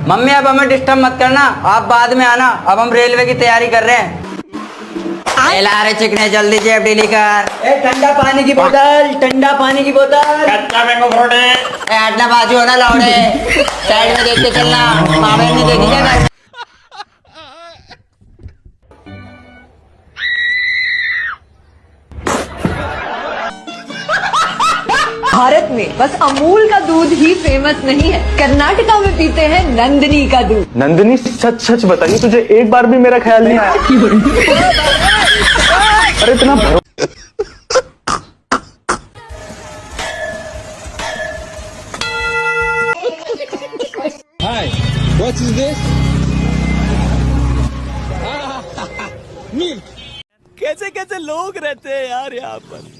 Mummy अब हमें disturb मत करना, आप बाद में आना, अब हम रेलवे की तैयारी कर रहे हैं। ला रहे चिकने जल्दी जेब ढीली कर। ठंडा पानी की बोतल, ठंडा पानी की बोतल। कच्चा मैंगो फ्रूट है। हटना बाजू होना लौड़े, साइड में देख के चलना, माँ बहन ने देखी क्या। भारत में बस अमूल का दूध ही फेमस नहीं है, कर्नाटका में पीते हैं नंदिनी का दूध। नंदिनी सच सच बताइए, तुझे एक बार भी मेरा ख्याल नहीं आया? अरे इतना Hi, what is this? Milk. कैसे कैसे लोग रहते हैं यार यहाँ पर।